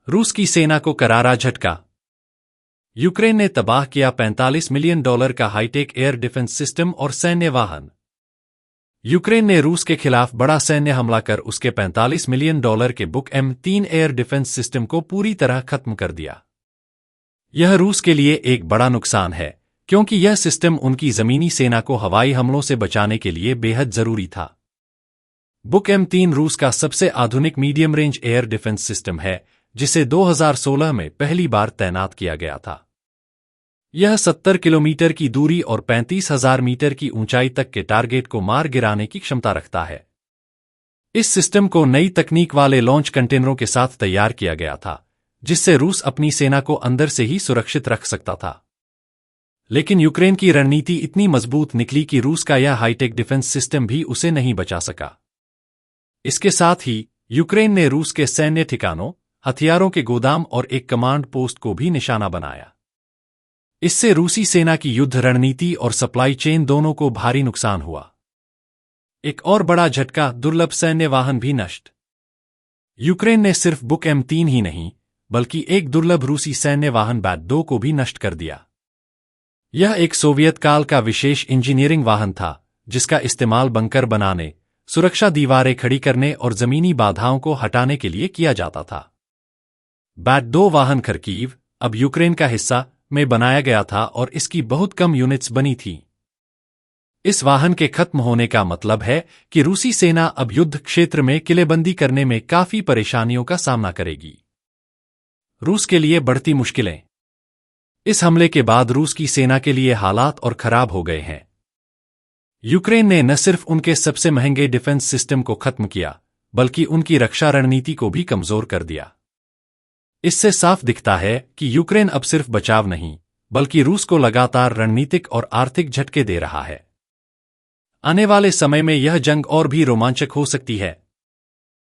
रूस की सेना को करारा झटका। यूक्रेन ने तबाह किया $45 मिलियन का हाईटेक एयर डिफेंस सिस्टम और सैन्य वाहन। यूक्रेन ने रूस के खिलाफ बड़ा सैन्य हमला कर उसके $45 मिलियन के book M3 air defence system को पूरी तरह खत्म कर दिया। यह रूस के लिए एक बड़ा नुकसान है, क्योंकि यह सिस्टम उनकी जमीनी सेना को हवाई हमलों से बचाने के लिए बेहद जरूरी था। बुक M3 रूस का सबसे आधुनिक medium range air defence system है, जिसे 2016 में पहली बार तैनात किया गया था। यह 70 किलोमीटर की दूरी और 35,000 मीटर की ऊंचाई तक के टारगेट को मार गिराने की क्षमता रखता है। इस सिस्टम को नई तकनीक वाले लॉन्च कंटेनरों के साथ तैयार किया गया था, जिससे रूस अपनी सेना को अंदर से ही सुरक्षित रख सकता था। लेकिन यूक्रेन की रणनीति इतनी मजबूत निकली कि रूस का यह हाईटेक डिफेंस सिस्टम भी उसे नहीं बचा सका। इसके साथ ही यूक्रेन ने रूस के सैन्य ठिकानों, हथियारों के गोदाम और एक कमांड पोस्ट को भी निशाना बनाया। इससे रूसी सेना की युद्ध रणनीति और सप्लाई चेन दोनों को भारी नुकसान हुआ। एक और बड़ा झटका, दुर्लभ सैन्य वाहन भी नष्ट। यूक्रेन ने सिर्फ बुक M3 ही नहीं, बल्कि एक दुर्लभ रूसी सैन्य वाहन बैट-2 को भी नष्ट कर दिया। यह एक सोवियत काल का विशेष इंजीनियरिंग वाहन था, जिसका इस्तेमाल बंकर बनाने, सुरक्षा दीवारें खड़ी करने और जमीनी बाधाओं को हटाने के लिए किया जाता था। बैट-2 वाहन खरकीव, अब यूक्रेन का हिस्सा, में बनाया गया था और इसकी बहुत कम यूनिट्स बनी थीं। इस वाहन के खत्म होने का मतलब है कि रूसी सेना अब युद्ध क्षेत्र में किलेबंदी करने में काफी परेशानियों का सामना करेगी। रूस के लिए बढ़ती मुश्किलें। इस हमले के बाद रूस की सेना के लिए हालात और खराब हो गए हैं। यूक्रेन ने न सिर्फ उनके सबसे महंगे डिफेंस सिस्टम को खत्म किया, बल्कि उनकी रक्षा रणनीति को भी कमजोर कर दिया। इससे साफ दिखता है कि यूक्रेन अब सिर्फ बचाव नहीं, बल्कि रूस को लगातार रणनीतिक और आर्थिक झटके दे रहा है। आने वाले समय में यह जंग और भी रोमांचक हो सकती है।